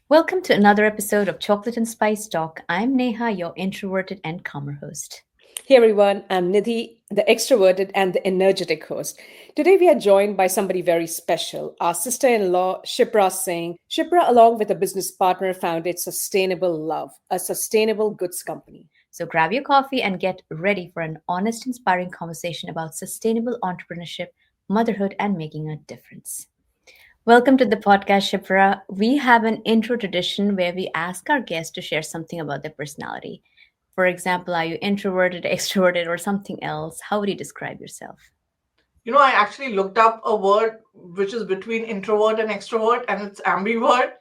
Welcome to another episode of Chocolate and Spice Talk. I'm Neha, your introverted and calmer host. Hey everyone, I'm Nidhi, the extroverted and the energetic host. Today we are joined by somebody very special, our sister in law, Shipra Singh. Shipra, along with a business partner, founded Sustainable Love, a sustainable goods company. So grab your coffee and get ready for an honest, inspiring conversation about sustainable entrepreneurship, motherhood, and making a difference. Welcome to the podcast, Shipra. We have an intro tradition where we ask our guests to share something about their personality. For example, are you introverted, extroverted, or something else? How would you describe yourself? I actually looked up a word which is between introvert and extrovert, and it's ambivert.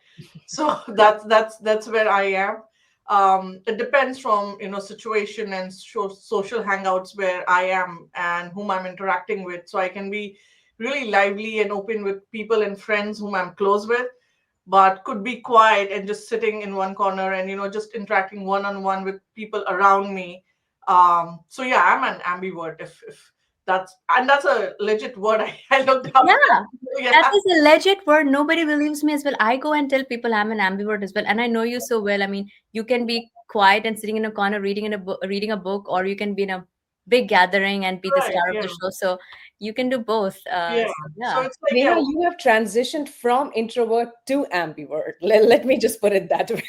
So that's where I am. It depends from situation and social hangouts where I am and whom I'm interacting with. So I can be really lively and open with people and friends whom I'm close with, but could be quiet and just sitting in one corner and just interacting one on one with people around me. So yeah, I'm an ambivert. If that's a legit word I looked up. Yeah, Yeah, that is a legit word. Nobody believes me as well. I go and tell people I'm an ambivert as well, and I know you so well. I mean, you can be quiet and sitting in a corner reading a book, or you can be in a big gathering and be the right. star of Yeah, the show. So you can do both. yeah. So So yeah, it's like, Neha, yeah, you have transitioned from introvert to ambivert. Let me just put it that way.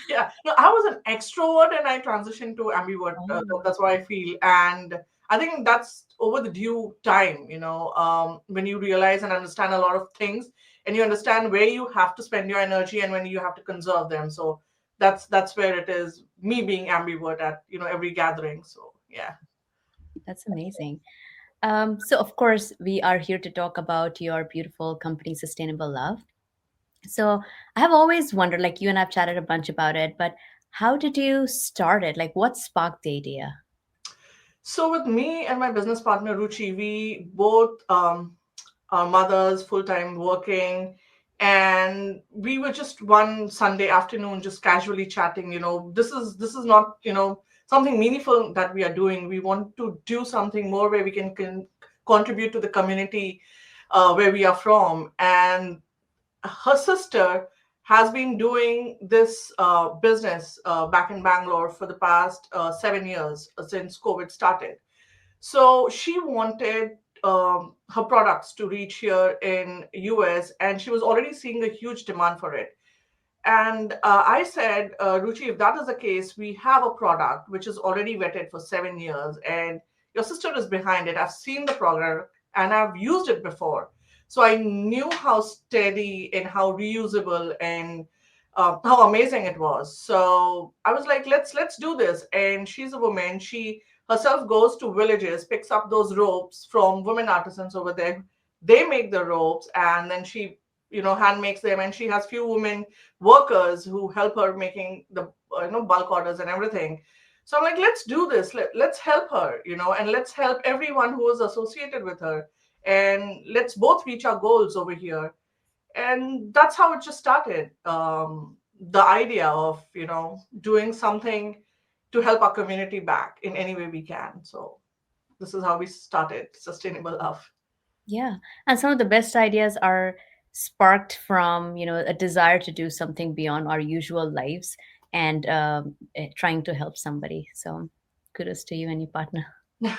yeah. No, I was an extrovert and I transitioned to ambivert. oh, That's what I feel, and I think that's over the due time. When you realize and understand a lot of things, and you understand where you have to spend your energy and when you have to conserve them. So that's where it is. Me being ambivert at every gathering. So yeah. that's amazing. So of course we are here to talk about your beautiful company, Sustainable Love. So I have always wondered, like you and I've chatted a bunch about it, but how did you start it? Like what sparked the idea? So with me and my business partner Ruchi, we both our mothers, full time working, and we were just one Sunday afternoon just casually chatting. This is not something meaningful that we are doing. We want to do something more where we can contribute to the community where we are from, and her sister has been doing this business back in Bangalore for the past 7 years since COVID started. So she wanted her products to reach here in US, and she was already seeing a huge demand for it. And I said, Ruchi, if that is the case, we have a product which is already vetted for 7 years, and your sister is behind it. I've seen the product and I've used it before. So I knew how steady and how reusable and how amazing it was. So I was like, let's do this. And she's a woman. She herself goes to villages, picks up those ropes from women artisans over there. They make the ropes, and then she hand makes them, and she has few women workers who help her making the bulk orders and everything. So I'm like, let's do this. Let's help her, and let's help everyone who is associated with her, and let's both reach our goals over here. And that's how it just started. The idea of doing something to help our community back in any way we can. So this is how we started Sustainable Love. Yeah. And some of the best ideas are sparked from, a desire to do something beyond our usual lives and trying to help somebody. So kudos to you and your partner. Yeah.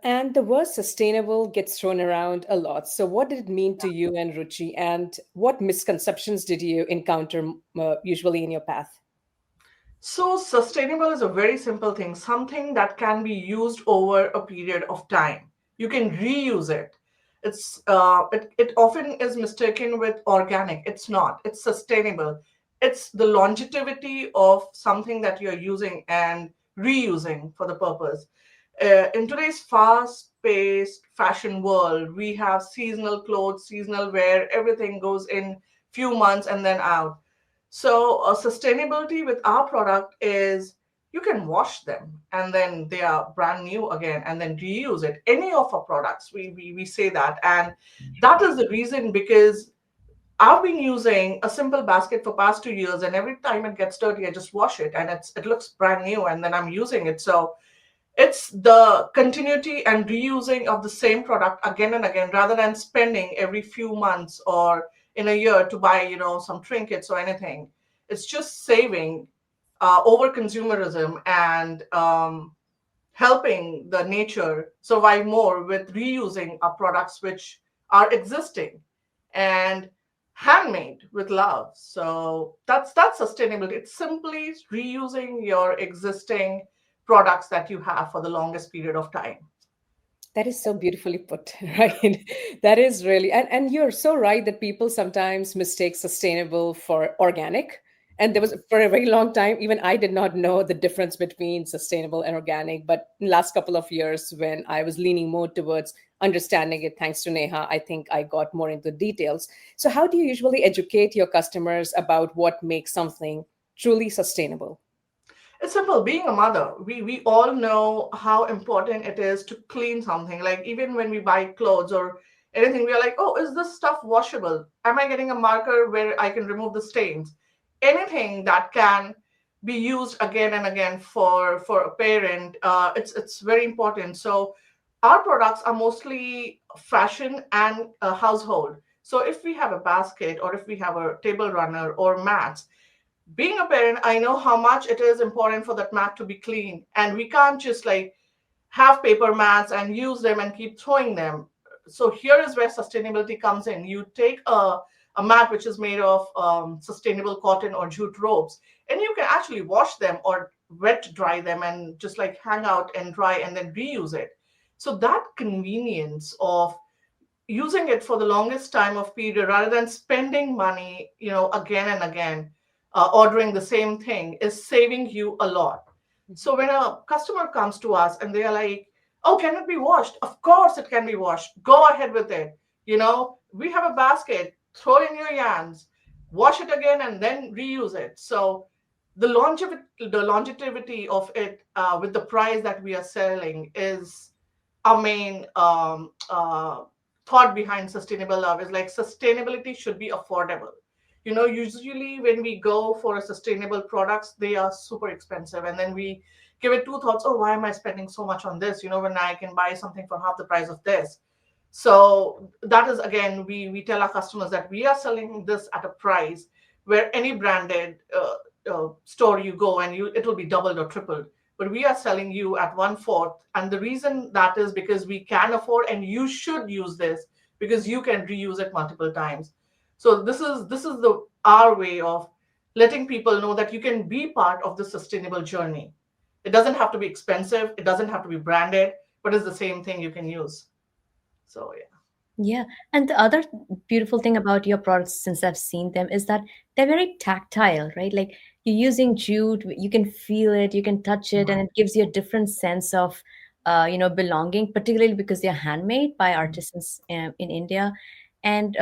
And the word sustainable gets thrown around a lot. So, what did it mean to you and Ruchi? And what misconceptions did you encounter usually in your path? So, sustainable is a very simple thing, something that can be used over a period of time. You can reuse it. It often is mistaken with organic. It's not. It's sustainable. It's the longevity of something that you're using and reusing for the purpose. In today's fast-paced fashion world, we have seasonal clothes, seasonal wear. Everything goes in few months and then out. So, sustainability with our product is you can wash them and then they are brand new again and then reuse it. Any of our products, we say that. And that is the reason because I've been using a simple basket for past 2 years, and every time it gets dirty, I just wash it and it looks brand new and then I'm using it. So it's the continuity and reusing of the same product again and again rather than spending every few months or in a year to buy, some trinkets or anything. It's just saving over consumerism and helping the nature survive more with reusing our products which are existing and handmade with love. So that's sustainability. It's simply reusing your existing products that you have for the longest period of time. That is so beautifully put, right? That is really, and you're so right that people sometimes mistake sustainable for organic. And there was for a very long time, even I did not know the difference between sustainable and organic. But in the last couple of years, when I was leaning more towards understanding it, thanks to Neha, I think I got more into details. So, how do you usually educate your customers about what makes something truly sustainable? It's simple. Being a mother, we all know how important it is to clean something. Like even when we buy clothes or anything, we are like, oh, is this stuff washable? Am I getting a marker where I can remove the stains? Anything that can be used again and again for a parent, it's very important. So our products are mostly fashion and household. So if we have a basket or if we have a table runner or mats, being a parent, I know how much it is important for that mat to be clean. And we can't just like have paper mats and use them and keep throwing them. So here is where sustainability comes in. You take a mat which is made of sustainable cotton or jute ropes, and you can actually wash them or wet dry them and just like hang out and dry and then reuse it. So that convenience of using it for the longest time of period rather than spending money, again and again, ordering the same thing is saving you a lot. So when a customer comes to us and they are like, oh, can it be washed? Of course it can be washed. Go ahead with it. We have a basket, throw in your yarns, wash it again and then reuse it. So the longevity of it, with the price that we are selling, is our main thought behind sustainable love. Is like sustainability should be affordable. Usually when we go for a sustainable products, they are super expensive, and then we give it two thoughts. Oh, why am I spending so much on this? When I can buy something for half the price of this. So that is, again, we tell our customers that we are selling this at a price where any branded store you go and it will be doubled or tripled, but we are selling you at one fourth. And the reason that is because we can afford, and you should use this because you can reuse it multiple times. So this is the our way of letting people know that you can be part of the sustainable journey. It doesn't have to be expensive, it doesn't have to be branded, but it's the same thing you can use. So yeah. Yeah. And the other beautiful thing about your products, since I've seen them, is that they're very tactile, right? Like you're using jute, you can feel it, you can touch it, and it gives you a different sense of, belonging, particularly because they're handmade by artisans in India. And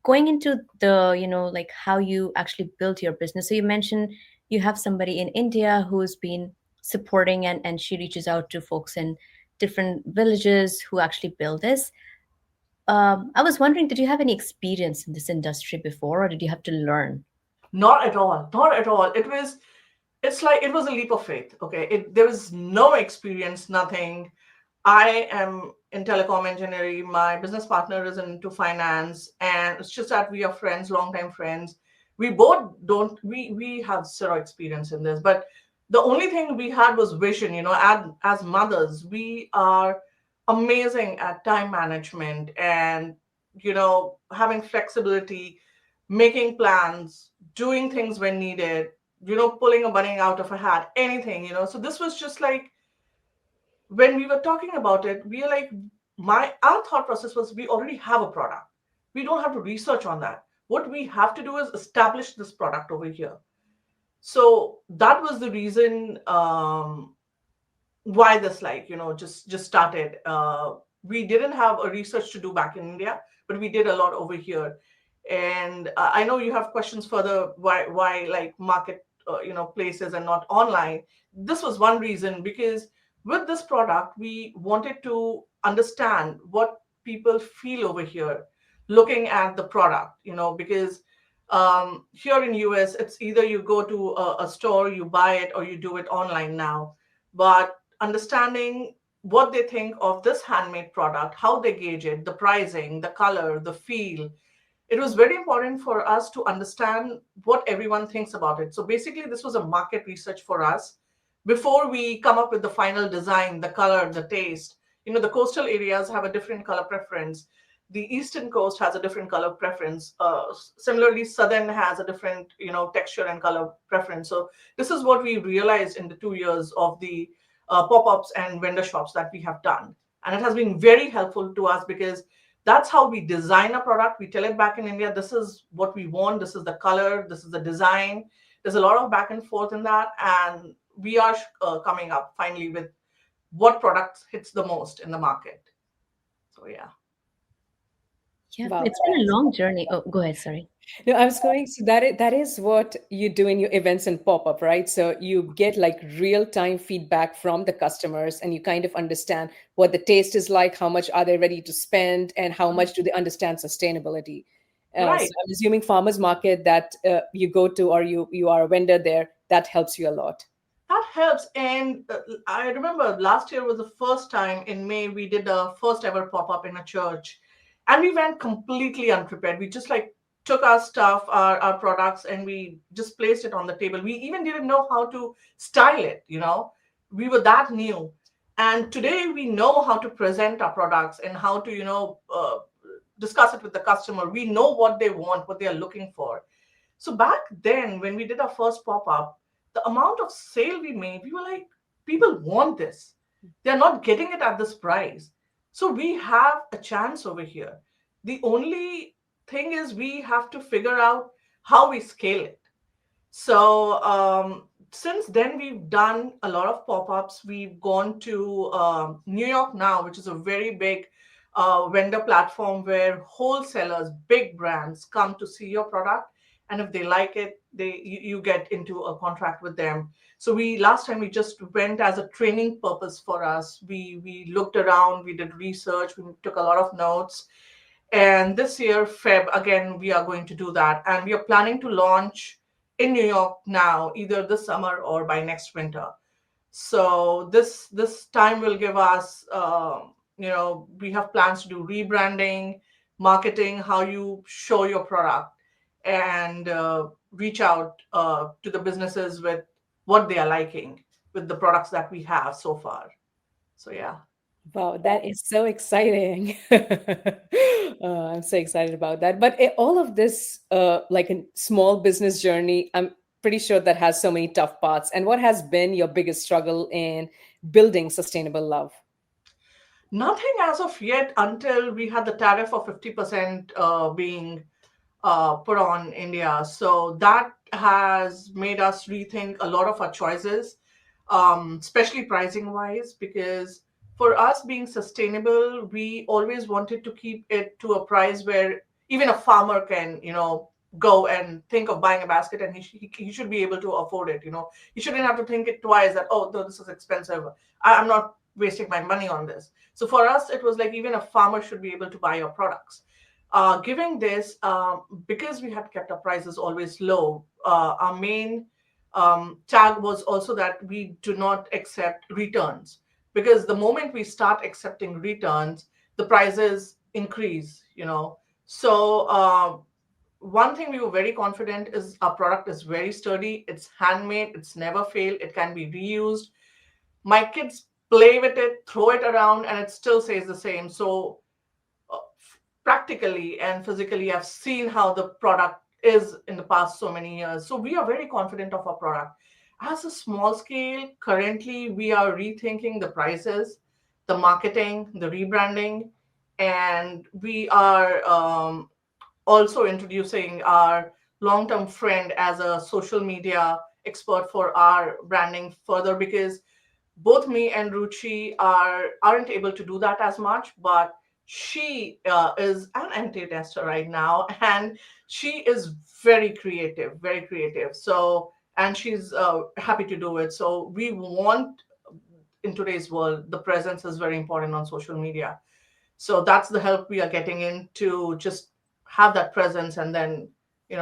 going into the, like how you actually built your business. So you mentioned you have somebody in India who's been supporting, and she reaches out to folks in different villages who actually build this. I was wondering, did you have any experience in this industry before, or did you have to learn? Not at all. Not at all. It's like it was a leap of faith. Okay. There was no experience, nothing. I am in telecom engineering. My business partner is into finance, and it's just that we are friends, longtime friends. We both don't. We have zero experience in this, but the only thing we had was vision. As mothers, we are amazing at time management and having flexibility, making plans, doing things when needed. Pulling a bunny out of a hat, anything. So this was just like when we were talking about it, we are like, my our thought process was we already have a product. We don't have to research on that. What we have to do is establish this product over here. So that was the reason why this just started. We didn't have a research to do back in India, but we did a lot over here. And I know you have questions further, why like market places and not online. This was one reason, because with this product we wanted to understand what people feel over here looking at the product, because here in US it's either you go to a store, you buy it, or you do it online now. But understanding what they think of this handmade product, how they gauge it, the pricing, the color, the feel, it was very important for us to understand what everyone thinks about it. So basically, this was a market research for us before we come up with the final design, the color, the taste. The coastal areas have a different color preference. The eastern coast has a different color preference. Similarly, southern has a different, texture and color preference. So this is what we realized in the 2 years of the pop-ups and vendor shops that we have done, and it has been very helpful to us because that's how we design a product. We tell it back in India, this is what we want, this is the color, this is the design. There's a lot of back and forth in that, and we are coming up finally with what products hits the most in the market. So yeah. Yeah, Wow. it's been a long journey. Oh, go ahead, sorry. No, I was going, so that is what you do in your events and pop-up, right? So you get like real-time feedback from the customers and you kind of understand what the taste is like, how much are they ready to spend, and how much do they understand sustainability. So Right. I'm assuming farmers market that you go to, or you are a vendor there, that helps you a lot. That helps. And I remember last year was the first time in May we did a first ever pop up in a church. And we went completely unprepared. We just like took our stuff, our products, and we just placed it on the table. We even didn't know how to style it. We were that new. And today we know how to present our products and how to, discuss it with the customer. We know what they want, what they are looking for. So back then, when we did our first pop up, the amount of sale we made, we were like, people want this. They're not getting it at this price. So we have a chance over here. The only thing is we have to figure out how we scale it. So since then, we've done a lot of pop-ups. We've gone to New York now, which is a very big vendor platform where wholesalers, big brands, come to see your product, and if they like it, you get into a contract with them. So we last time we just went as a training purpose for us. We looked around, we did research, we took a lot of notes, and this year, Feb, again, we are going to do that. And we are planning to launch in New York now, either this summer or by next winter. So this time will give us, we have plans to do rebranding, marketing, how you show your product, and reach out to the businesses with what they are liking with the products that we have so far. So yeah. Wow, that is so exciting. I'm so excited about that. But all of this, like a small business journey, I'm pretty sure that has so many tough parts. And what has been your biggest struggle in building sustainable love? Nothing as of yet until we had the tariff of 50% being put on India. So that has made us rethink a lot of our choices, especially pricing wise, because for us being sustainable, we always wanted to keep it to a price where even a farmer can, go and think of buying a basket, and he should be able to afford it. He shouldn't have to think it twice that, oh, no, this is expensive. I'm not wasting my money on this. So for us, it was like even a farmer should be able to buy your products. Giving this, because we had kept our prices always low, our main tag was also that we do not accept returns. Because the moment we start accepting returns, the prices increase. So, one thing we were very confident is our product is very sturdy, it's handmade, it's never failed, it can be reused. My kids play with it, throw it around, and it still stays the same. So, uh, practically and physically, I've seen how the product is in the past so many years. So we are very confident of our product. As a small scale, currently we are rethinking the prices, the marketing, the rebranding, and we are also introducing our long-term friend as a social media expert for our branding further, because both me and Ruchi aren't able to do that as much, but she is an anti-tester right now, and she is very creative, very creative. So, and she's happy to do it. So we want, in today's world, the presence is very important on social media. So that's the help we are getting in to just have that presence and then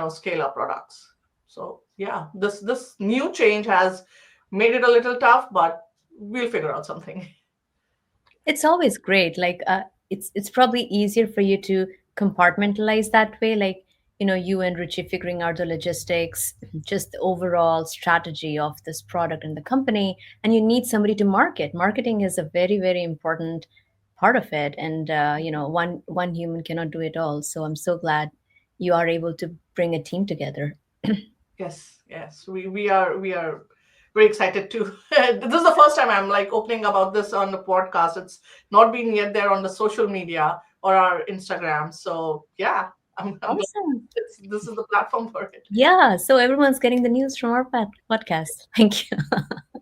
scale our products. So yeah, this new change has made it a little tough, but we'll figure out something. It's always great. Like, it's probably easier for you to compartmentalized that way, like, you and Richie figuring out the logistics, just the overall strategy of this product and the company, and you need somebody to marketing is a very, very important part of it. And one human cannot do it all, so I'm so glad you are able to bring a team together. Yes, yes, we are very excited too. This is the first time I'm like opening about this on the podcast. It's not been yet there on the social media or our Instagram. So yeah, I'm glad Awesome. this is the platform for it. Yeah, so everyone's getting the news from our podcast. Thank you.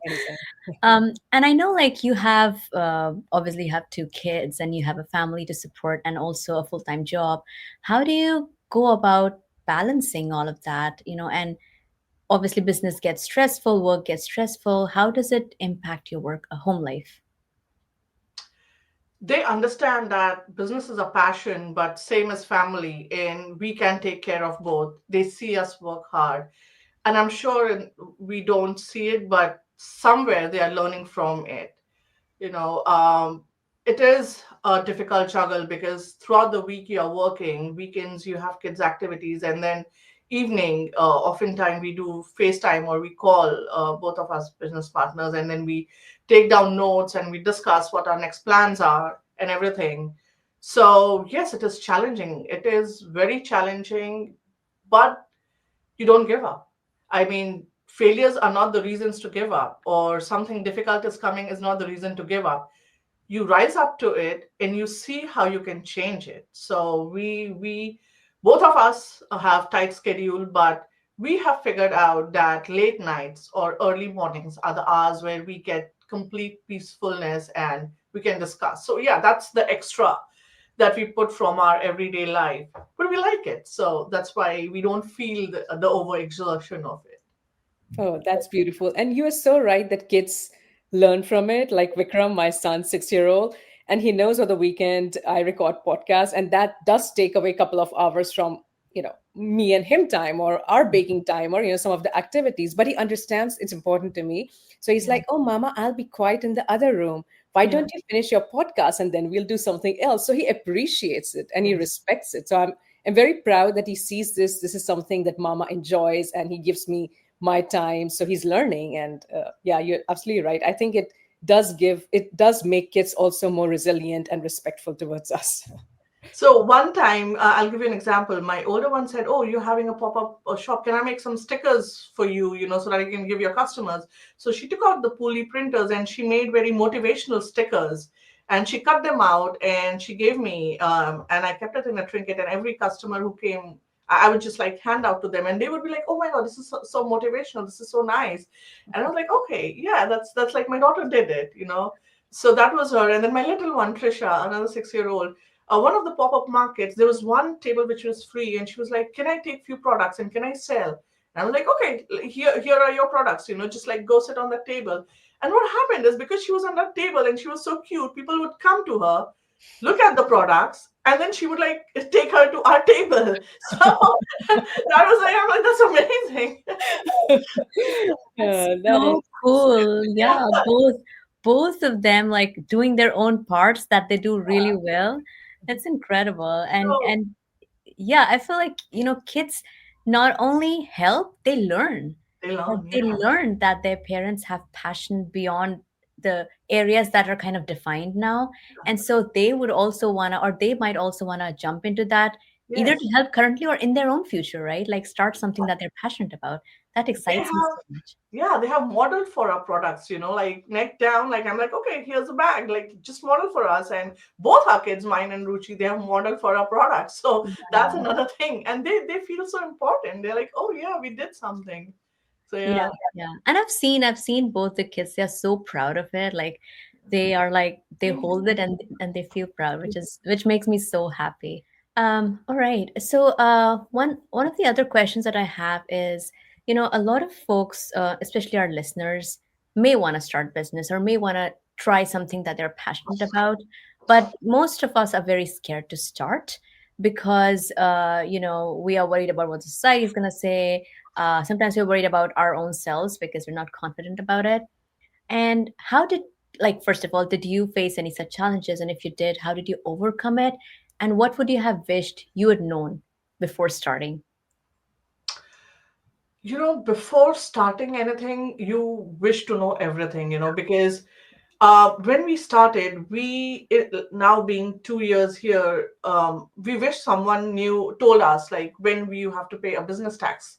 Anytime. And I know, like, you have obviously you have two kids and you have a family to support and also a full-time job. How do you go about balancing all of that? And obviously business gets stressful, work gets stressful. How does it impact your work, home life? They understand that business is a passion, but same as family, and we can take care of both. They see us work hard, and I'm sure we don't see it, but somewhere they are learning from it. you know um, it is a difficult juggle because throughout the week you're working, weekends you have kids activities, and then evening, oftentimes we do FaceTime or we call, both of us business partners, and then we take down notes and we discuss what our next plans are and everything. So yes, it is challenging, it is very challenging, but you don't give up. I mean, failures are not the reasons to give up, or something difficult is coming is not the reason to give up. You rise up to it and you see how you can change it. So we both of us have tight schedule, but we have figured out that late nights or early mornings are the hours where we get complete peacefulness and we can discuss. So yeah, that's the extra that we put from our everyday life, but we like it, so that's why we don't feel the overexertion of it. Oh, that's beautiful. And you are so right that kids learn from it. Like Vikram, my son, 6-year-old, and he knows on the weekend I record podcasts, and that does take away a couple of hours from, me and him time or our baking time or, some of the activities. But he understands it's important to me. So he's Yeah, like, oh, Mama, I'll be quiet in the other room. Why yeah, don't you finish your podcast and then we'll do something else? So he appreciates it and he yes. respects it. So I'm very proud that he sees this. This is something that Mama enjoys, and he gives me my time, so he's learning. And yeah, you're absolutely right. I think it does make kids also more resilient and respectful towards us. So one time, I'll give you an example. My older one said, "Oh, you're having a pop-up shop. Can I make some stickers for you? So that I can give your customers." So she took out the pulley printers and she made very motivational stickers, and she cut them out and she gave me, and I kept it in a trinket. And every customer who came, I would just like hand out to them, and they would be like, "Oh my God, this is so motivational. This is so nice." And I was like, "Okay, yeah, that's like my daughter did it." So that was her. And then my little one, Trisha, another 6-year-old, one of the pop-up markets, there was one table which was free, and she was like, "Can I take few products and can I sell?" And I was like, "Okay, here are your products. Just like go sit on that table." And what happened is, because she was on that table and she was so cute, people would come to her, look at the products, and then she would like take her to our table. So that was like, I'm like, that's amazing. That's That so is, cool. Yeah. Yeah, both of them like doing their own parts that they do really well. That's incredible. So And yeah, I feel like, kids not only help, they learn. they Like, learn, they yeah. learn that their parents have passion beyond the areas that are kind of defined now. And so they would also want to, or they might also want to jump into that, either to Yes. help currently or in their own future, right? Like start something that they're passionate about. That They excites me have, so much. yeah, they have modeled for our products, like neck down. Like I'm like, okay, here's a bag, like just model for us. And both our kids, mine and Ruchi, they have modeled for our products. So that's Yeah. another thing. And they feel so important. They're like, oh yeah, we did something. So Yeah, yeah. yeah. And I've seen both the kids. They're so proud of it. Like they are like they Thanks. hold it and they feel proud, which makes me so happy. All right. So one of the other questions that I have is, a lot of folks, especially our listeners, may want to start business or may want to try something that they're passionate about, but most of us are very scared to start because we are worried about what society is gonna say. Sometimes we're worried about our own selves because we're not confident about it. And how did, like, first of all, did you face any such challenges? And if you did, how did you overcome it? And what would you have wished you had known before starting? Before starting anything, you wish to know everything, because when we started, now being 2 years here, we wish someone knew, told us like when we you have to pay a business tax,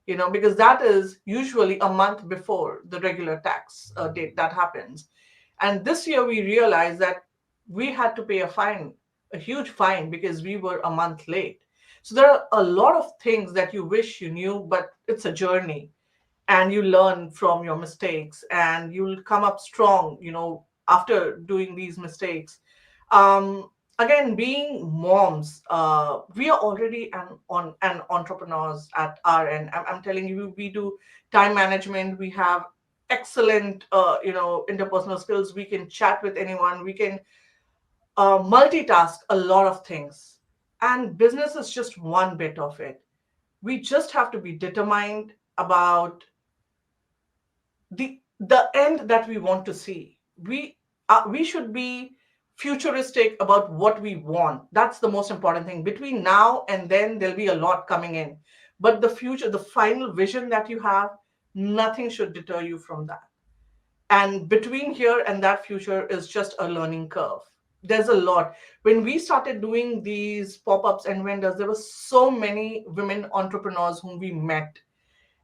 because that is usually a month before the regular tax date that happens. And this year we realized that we had to pay a fine, a huge fine, because we were a month late. So there are a lot of things that you wish you knew, but it's a journey, and you learn from your mistakes, and you'll come up strong, after doing these mistakes. um Again, being moms, we are already an entrepreneurs at our end. I'm telling you, we do time management, we have excellent interpersonal skills, we can chat with anyone, we can multitask a lot of things, and business is just one bit of it. We just have to be determined about the end that we want to see. We should be futuristic about what we want. That's the most important thing. Between now and then, there'll be a lot coming in, but the future, the final vision that you have, nothing should deter you from that. And between here and that future is just a learning curve. There's a lot. When we started doing these pop-ups and vendors, there were so many women entrepreneurs whom we met,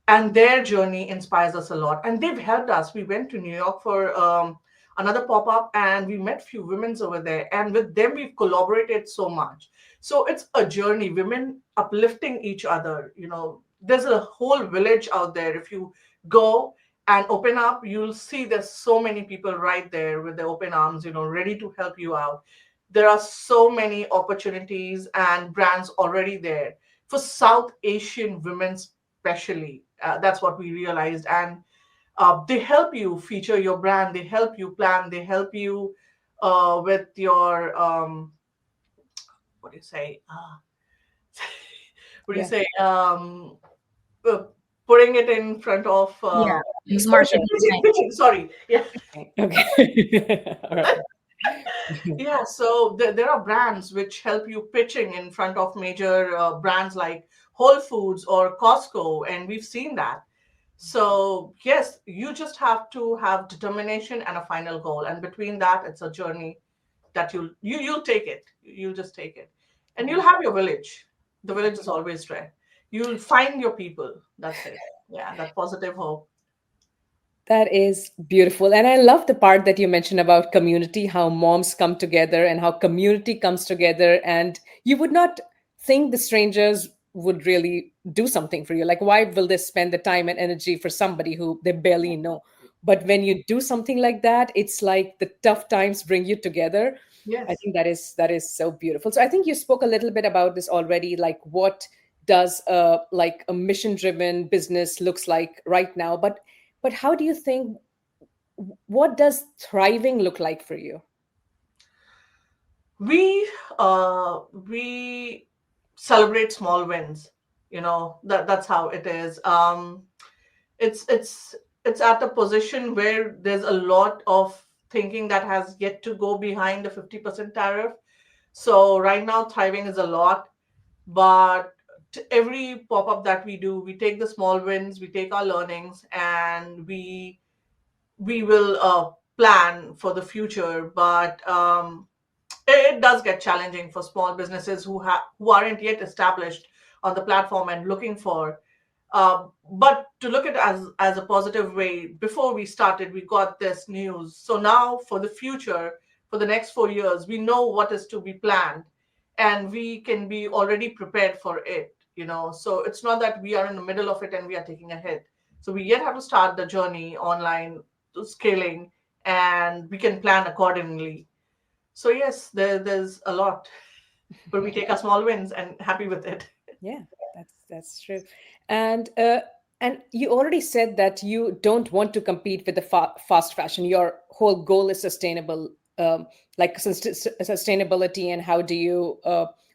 and their journey inspires us a lot, and they've helped us. We went to New York for another pop-up, and we met few women's over there, and with them we've collaborated so much. So it's a journey, women uplifting each other. There's a whole village out there. If you go and open up, you'll see there's so many people right there with their open arms, ready to help you out. There are so many opportunities and brands already there for South Asian women especially. That's what we realized. And they help you feature your brand, they help you plan, they help you with your what do you say what do you Yeah. say uh, putting it in front of Yeah, Exposure. marketing behind. pitching, sorry, yeah. Okay. All right. Yeah, so there are brands which help you pitching in front of major brands like Whole Foods or Costco, and we've seen that. So yes, you just have to have determination and a final goal, and between that, it's a journey that you'll take it. You'll just take it, and you'll have your village. The village is always there. You'll find your people. That's it. Yeah, that positive hope. That is beautiful. And I love the part that you mentioned about community, how moms come together and how community comes together. And you would not think the strangers would really do something for you. Like, why will they spend the time and energy for somebody who they barely know? But when you do something like that, it's like the tough times bring you together. I Yes. think that is so beautiful. So I think you spoke a little bit about this already, like what does a mission driven business looks like right now. But how do you think, what does thriving look like for you? We celebrate small wins. That's how it is. It's at a position where there's a lot of thinking that has yet to go behind the 50% tariff. So right now thriving is a lot, but every pop-up that we do, we take the small wins, we take our learnings, and we will plan for the future. But it does get challenging for small businesses who aren't yet established on the platform and looking for. But to look at it as a positive way, before we started, we got this news. So now for the future, for the next 4 years, we know what is to be planned, and we can be already prepared for it. So it's not that we are in the middle of it and we are taking a hit. So we yet have to start the journey online to scaling, and we can plan accordingly. So yes, there's a lot, but we take our small wins and happy with it. Yeah, that's true. And you already said that you don't want to compete with the fast fashion. Your whole goal is sustainable, like sustainability, and how do you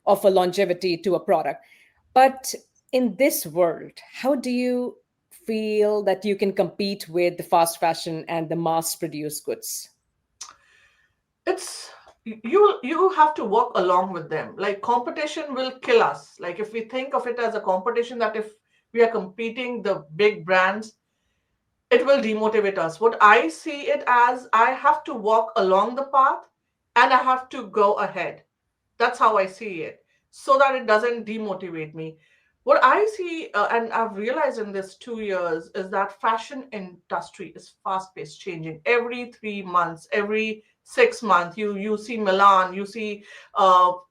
offer longevity to a product. But in this world, how do you feel that you can compete with the fast fashion and the mass produced goods? It's you have to walk along with them. Like competition will kill us. Like if we think of it as a competition, that if we are competing the big brands, it will demotivate us. What I see it as, I have to walk along the path and I have to go ahead. That's how I see it, so that it doesn't demotivate me. What I see, and I've realized in this 2 years, is that fashion industry is fast paced, changing every 3 months, every 6 months. You see Milan, you see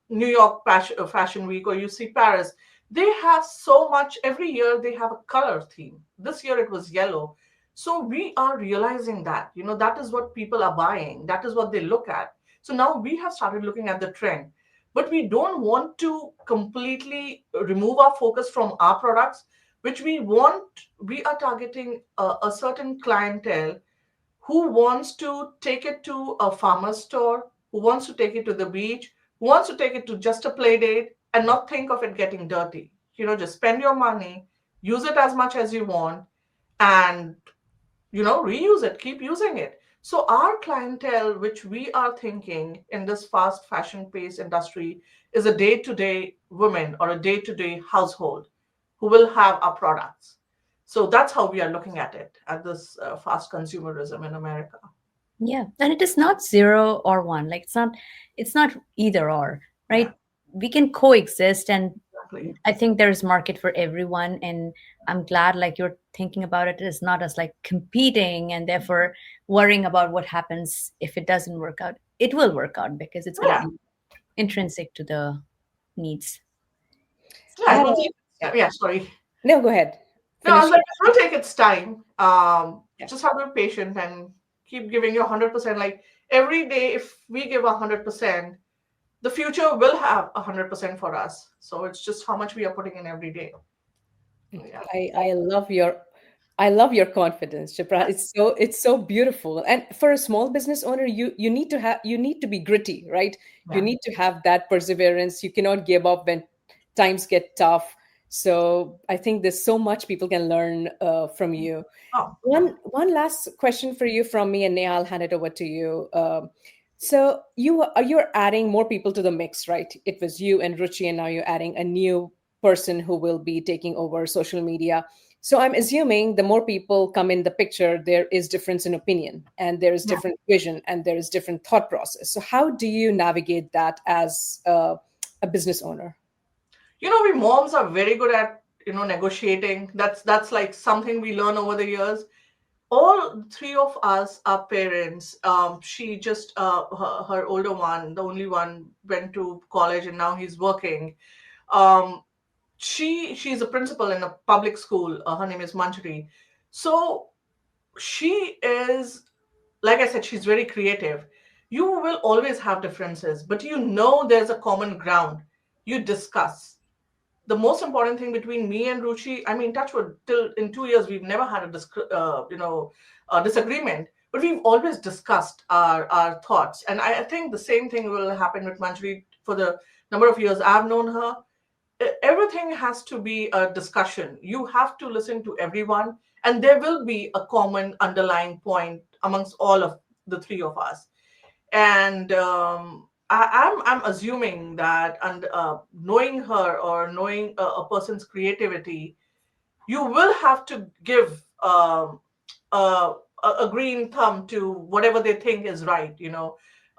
New York Fashion Week, or you see Paris. They have so much every year. They have a color theme. This year it was yellow. So we are realizing that, that is what people are buying. That is what they look at. So now we have started looking at the trend, but we don't want to completely remove our focus from our products, which we want. We are targeting a certain clientele who wants to take it to a farmer's store, who wants to take it to the beach, who wants to take it to just a play date and not think of it getting dirty. Just spend your money, use it as much as you want, and reuse it, keep using it. So our clientele, which we are thinking in this fast fashion paced industry, is a day-to-day woman or a day-to-day household who will have our products. So that's how we are looking at it, at this fast consumerism in America. Yeah, and it is not zero or one. Like it's not either or, Yeah, right? We can coexist, and exactly. I think there's market for everyone. And I'm glad like you're thinking about it as not as like competing and therefore worrying about what happens if it doesn't work out. It will work out because it's going to Yeah, be intrinsic to the needs. I yeah, it have will a, take. yeah. Yeah, sorry. No, go ahead. No, I Finish was like, it. it will take its time. Yeah. Just have to be patient and keep giving your 100%. Like every day, if we give 100%, the future will have 100% for us. So it's just how much we are putting in every day. So yeah. I love your confidence, Shipra. It's so beautiful. And for a small business owner, you need to be gritty, right? You Yeah. need to have that perseverance. You cannot give up when times get tough. So I think there's so much people can learn from you. Oh, yeah. One last question for you from me, and Neha, I'll hand it over to you. So you're adding more people to the mix, right? It was you and Ruchi, and now you're adding a new person who will be taking over social media. So I'm assuming the more people come in the picture, there is difference in opinion, and there is Yeah. different vision, and there is different thought process. So how do you navigate that as a business owner? We moms are very good at, negotiating. That's like something we learn over the years. All three of us are parents. She just, her older one, the only one, went to college and now he's working. Um, she's a principal in a public school. Her name is Manjari. So she is, like I said, she's very creative. You will always have differences, but there's a common ground. You discuss. The most important thing between me and Ruchi, I mean, touchwood, till in 2 years, we've never had a disagreement, but we've always discussed our thoughts. And I think the same thing will happen with Manjari for the number of years I've known her. Everything has to be a discussion. You have to listen to everyone, and there will be a common underlying point amongst all of the three of us. And I'm assuming that, and knowing her or knowing a person's creativity, you will have to give a, a green thumb to whatever they think is right,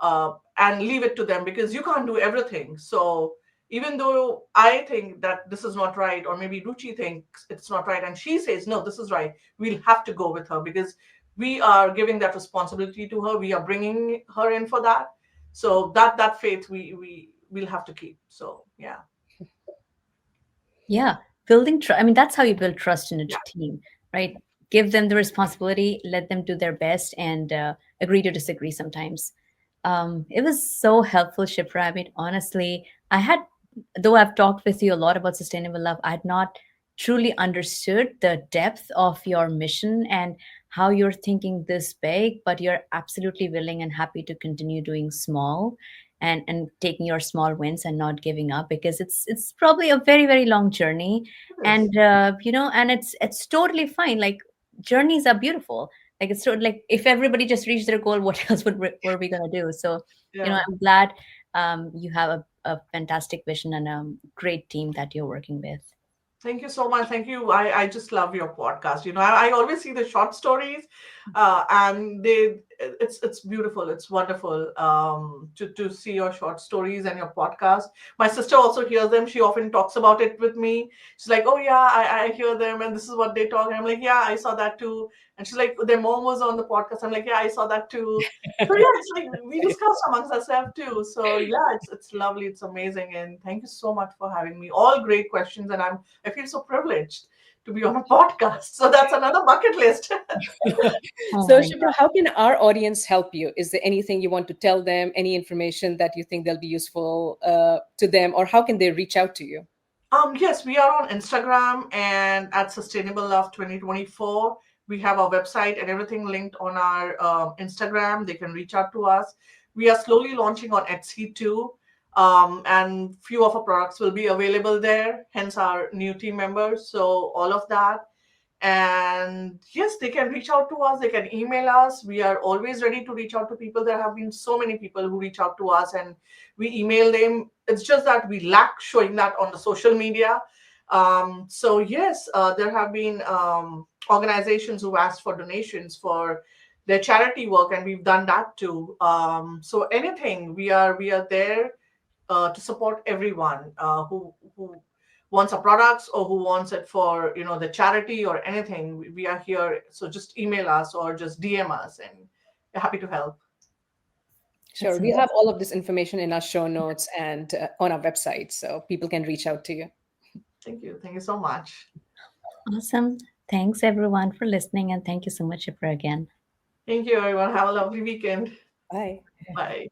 and leave it to them, because you can't do everything. So even though I think that this is not right, or maybe Ruchi thinks it's not right, and she says, no, this is right, we'll have to go with her, because we are giving that responsibility to her. We are bringing her in for that. So that faith we'll have to keep. So yeah. Yeah, building trust. I mean, that's how you build trust in a Yeah. team, right? Give them the responsibility, let them do their best, and agree to disagree sometimes. It was so helpful, Shipra. I mean, honestly, though I've talked with you a lot about sustainable love, I had not truly understood the depth of your mission and how you're thinking this big, but you're absolutely willing and happy to continue doing small and taking your small wins and not giving up, because it's probably a very very long journey. It is. And and it's totally fine. Like, journeys are beautiful, Like it's sort of like if everybody just reached their goal, what else were we gonna do? So, Yeah. I'm glad you have a fantastic vision and a great team that you're working with. Thank you so much. Thank you. I just love your podcast. I always see the short stories, and it's beautiful. It's wonderful to see your short stories and your podcast. My sister also hears them. She often talks about it with me. She's like, "Oh yeah, I hear them, and this is what they talk." And I'm like, "Yeah, I saw that too." And she's like, "Their mom was on the podcast." I'm like, "Yeah, I saw that too." So yeah, it's like we discuss amongst ourselves too. So yeah, it's lovely. It's amazing, and thank you so much for having me. All great questions, and I feel so privileged to be on a podcast. So that's another bucket list. Oh So, my Shipra, how can our audience help you? Is there anything you want to tell them, any information that you think they'll be useful to them, or how can they reach out to you? Yes, we are on Instagram and at Sustainable Love 2024. We have our website and everything linked on our Instagram. They can reach out to us. We are slowly launching on Etsy too. And few of our products will be available there, hence our new team members. So all of that. And yes, they can reach out to us, they can email us. We are always ready to reach out to people. There have been so many people who reach out to us and we email them. It's just that we lack showing that on the social media. So yes, there have been organizations who asked for donations for their charity work, and we've done that too. So anything, we are there to support everyone who wants our products or who wants it for the charity or anything. We are here, so just email us or just DM us, and we're happy to help. Sure. that's We'll amazing. have all of this information in our show notes and on our website so people can reach out to you. Thank you so much. Awesome. Thanks everyone for listening, and thank you so much, Shipra, again. Thank you everyone, have a lovely weekend. Bye. Bye.